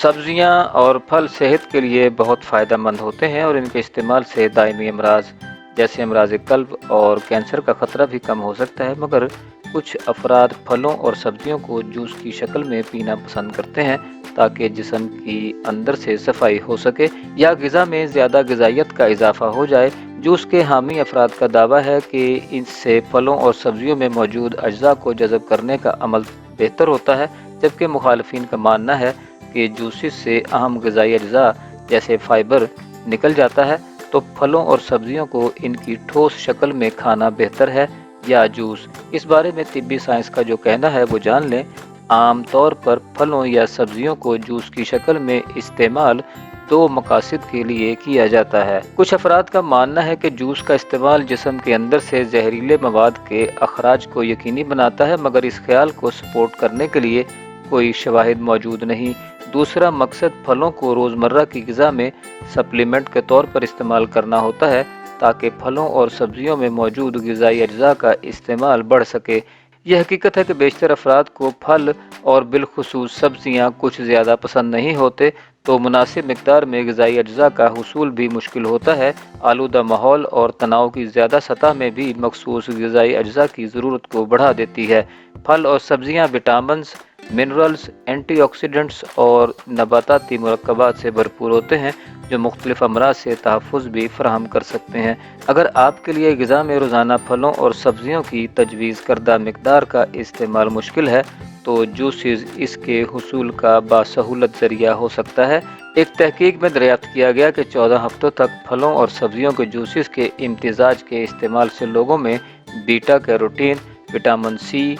सब्जियां और फल सेहत के लिए बहुत फ़ायदेमंद होते हैं और इनके इस्तेमाल से दायमी अमराज जैसे अमराज कल्ब और कैंसर का ख़तरा भी कम हो सकता है। मगर कुछ अफराद फलों और सब्जियों को जूस की शक्ल में पीना पसंद करते हैं ताकि जिस्म की अंदर से सफाई हो सके या ग़िज़ा में ज़्यादा ग़िज़ाइयत का इजाफा हो जाए। जूस के हामी अफराद का दावा है कि इससे फलों और सब्जियों में मौजूद अज्जा को जज़ब करने का अमल बेहतर होता है, जबकि मुखालफिन का मानना है कि जूसेस से अहम ग़िज़ाई अज्जा जैसे फ़ाइबर निकल जाता है, तो फलों और सब्जियों को इनकी ठोस शक्ल में खाना बेहतर है या जूस। इस बारे में तिब्बी साइंस का जो कहना है वो जान लें। आम तौर पर फलों या सब्जियों को जूस की शक्ल में इस्तेमाल दो मकासद के लिए किया जाता है। कुछ अफराद का मानना है कि जूस का इस्तेमाल जिस्म के अंदर से जहरीले मवाद के अखराज को यकीनी बनाता है, मगर इस ख्याल को सपोर्ट करने के लिए कोई शवाहिद मौजूद नहीं। दूसरा मकसद फलों को रोज़मर्रा की ग़िज़ा में सप्लीमेंट के तौर पर इस्तेमाल करना होता है ताकि फलों और सब्जियों में मौजूद ग़िज़ाई अज्जा का इस्तेमाल बढ़ सके। यह हकीकत है कि बेशतर अफराद को फल और बिलखुसूस सब्जियां कुछ ज़्यादा पसंद नहीं होते, तो मुनासिब मिकदार में ग़िज़ाई अज्जा का हुसूल भी मुश्किल होता है। आलूदा माहौल और तनाव की ज़्यादा सतह में भी मखसूस ग़िज़ाई अज्जा की ज़रूरत को बढ़ा देती है। फल और सब्जियां विटामिन्स, मिनरल्स, एंटीऑक्सीडेंट्स और नबाताती मुरक्कबात से भरपूर होते हैं जो मुख्तलिफ अमराज से तहफ़्फ़ुज़ भी फराहम कर सकते हैं। अगर आपके लिए ग़िज़ा में रोज़ाना फलों और सब्जियों की तजवीज़ करदा मिकदार का इस्तेमाल मुश्किल है, तो जूसेस इसके हुसूल का बासहूलत ज़रिया हो सकता है। एक तहकीक में दरियाफ्त किया गया कि 14 हफ्तों तक फलों और सब्जियों के जूसेस के इम्तिजाज के इस्तेमाल से लोगों में beta carotene, vitamin C,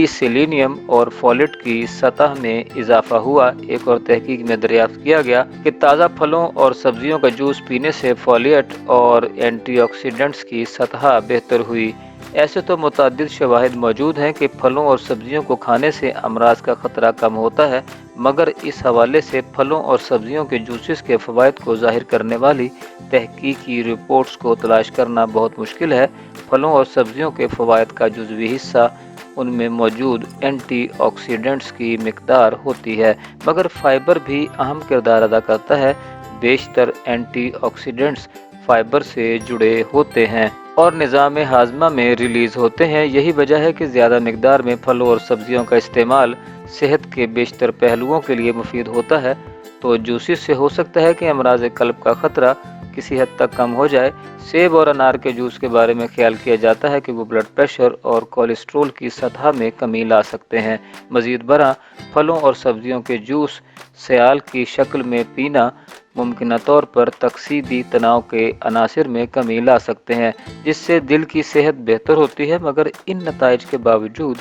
selenium और फोलेट की सतह में इजाफा हुआ। एक और तहकीक में दरियाफ्त किया गया कि ताज़ा फलों और सब्जियों का जूस पीने से फोलेट और एंटीऑक्सीडेंट्स की सतह बेहतर हुई। ऐसे तो मुतअद्दिद शवाहिद मौजूद हैं कि फलों और सब्जियों को खाने से अमराज का ख़तरा कम होता है, मगर इस हवाले से फलों और सब्जियों के जूसेस के फ़वाइद को ज़ाहिर करने वाली तहकीकी रिपोर्ट्स को तलाश करना बहुत मुश्किल है। फलों और सब्जियों के फ़वाइद का जुज़वी हिस्सा उनमें मौजूद एंटीऑक्सीडेंट्स की मिकदार होती है, मगर फ़ाइबर भी अहम किरदार अदा करता है। बेशतर एंटीऑक्सीडेंट्स फ़ाइबर से जुड़े होते हैं और निज़ाम हाज़मा में रिलीज़ होते हैं। यही वजह है कि ज़्यादा मिकदार में फलों और सब्जियों का इस्तेमाल सेहत के बेशतर पहलुओं के लिए मुफीद होता है। तो जूसेस से हो सकता है कि अमराज कल्ब का ख़तरा किसी हद तक कम हो जाए। सेब और अनार के जूस के बारे में ख्याल किया जाता है कि वो ब्लड प्रेशर और कोलेस्ट्रोल की सतह में कमी ला सकते हैं। मज़ीद बरआं फलों और सब्जियों के जूस सयाल की शक्ल में पीना मुमकिन तौर पर तकसीदी तनाव के अनासर में कमी ला सकते हैं, जिससे दिल की सेहत बेहतर होती है। मगर इन नताइज के बावजूद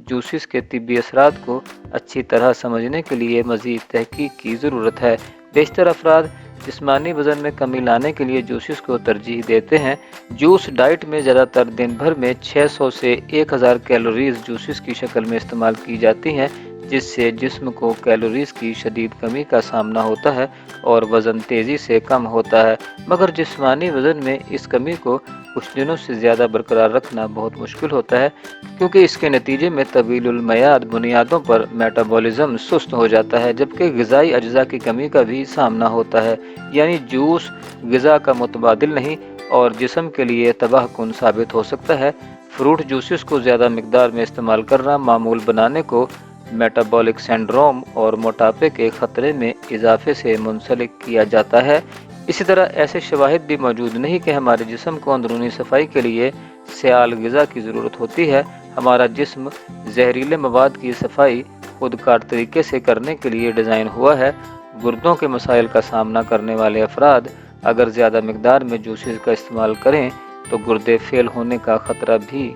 जूसेस के तिब्बी असरात को अच्छी तरह समझने के लिए मज़ीद तहकीक की ज़रूरत है। बेशतर अफराद जिस्मानी वज़न में कमी लाने के लिए जूसेस को तरजीह देते हैं। जूस डाइट में ज़्यादातर दिन भर में 600 से 1000 कैलोरीज जूसेस की शक्ल में इस्तेमाल की जाती हैं, जिससे जिस्म को कैलोरीज की शदीद कमी का सामना होता है और वज़न तेज़ी से कम होता है। मगर जिस्मानी वज़न में इस कमी को कुछ दिनों से ज़्यादा बरकरार रखना बहुत मुश्किल होता है, क्योंकि इसके नतीजे में तवीलुल मयाद बुनियादों पर मेटाबॉलिज्म सुस्त हो जाता है, जबकि ग़िज़ाई अज्जा की कमी का भी सामना होता है। यानी जूस ग़िज़ा का मुतबादिल नहीं और जिस्म के लिए तबाहकुन साबित हो सकता है। फ्रूट जूसेस को ज़्यादा मिकदार में इस्तेमाल करना मामूल बनाने को मेटाबॉलिक सिंड्रोम और मोटापे के ख़तरे में इजाफे से मुंसलिक किया जाता है। इसी तरह ऐसे शवाहिद भी मौजूद नहीं कि हमारे जिस्म को अंदरूनी सफाई के लिए सयाल ग़िज़ा की ज़रूरत होती है। हमारा जिस्म जहरीले मवाद की सफाई खुदकार तरीके से करने के लिए डिज़ाइन हुआ है। गुर्दों के मसाइल का सामना करने वाले अफराद अगर ज़्यादा मिकदार में जूसेस का इस्तेमाल करें तो गुर्दे फेल होने का ख़तरा भी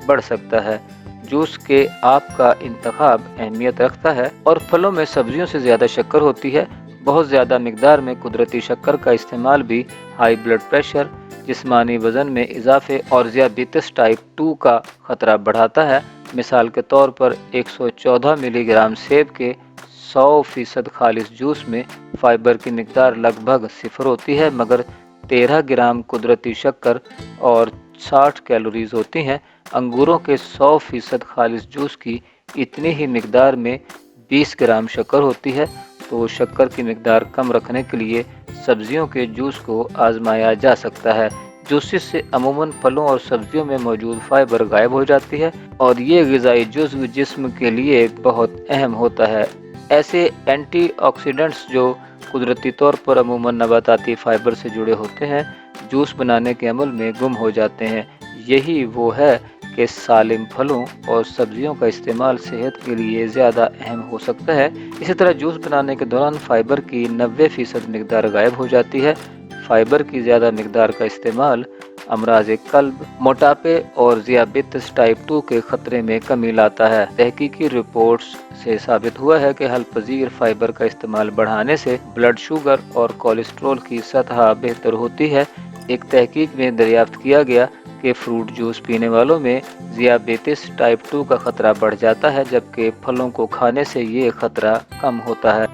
बढ़ सकता है। जूस के आपका इंतखाब अहमियत रखता है और फलों में सब्जियों से ज़्यादा शक्कर होती है। बहुत ज़्यादा मिकदार में कुदरती शक्कर का इस्तेमाल भी हाई ब्लड प्रेशर, जिस्मानी वज़न में इजाफे और ज़ियादतीस टाइप 2 का ख़तरा बढ़ाता है। मिसाल के तौर पर 114 मिलीग्राम सेब के 100% खालिस जूस में फ़ाइबर की मिकदार लगभग 0 होती है, मगर 13 ग्राम कुदरती शक्कर और 60 कैलोरीज होती हैं। अंगूरों के 100% खालिस जूस की इतनी ही मिकदार में 20 ग्राम शक्कर होती है। तो शक्कर की मिकदार कम रखने के लिए सब्जियों के जूस को आजमाया जा सकता है। जूसेस से अमूमन फलों और सब्जियों में मौजूद फाइबर गायब हो जाती है और ये ग़िज़ाई जुज़्व जिस्म के लिए बहुत अहम होता है। ऐसे एंटीऑक्सीडेंट्स जो कुदरती तौर पर अमूमन नबाताती फाइबर से जुड़े होते हैं, जूस बनाने के अमल में गुम हो जाते हैं। यही वो है कि सालिम फलों और सब्जियों का इस्तेमाल सेहत के लिए ज़्यादा अहम हो सकता है। इसी तरह जूस बनाने के दौरान फाइबर की 90% मिकदार गायब हो जाती है। फाइबर की ज़्यादा मिकदार का इस्तेमाल अमराज कल्ब, मोटापे और ज़ियाबेतिस टाइप 2 के खतरे में कमी लाता है। तहकीकी रिपोर्ट्स से साबित हुआ है कि हल पजीर फाइबर का इस्तेमाल बढ़ाने से ब्लड शुगर और कोलेस्ट्रॉल की सतह बेहतर होती है। एक तहकीक में दरियाफ्त किया गया कि फ्रूट जूस पीने वालों में ज़ियाबेतिस टाइप 2 का खतरा बढ़ जाता है, जबकि फलों को खाने से ये खतरा कम होता है।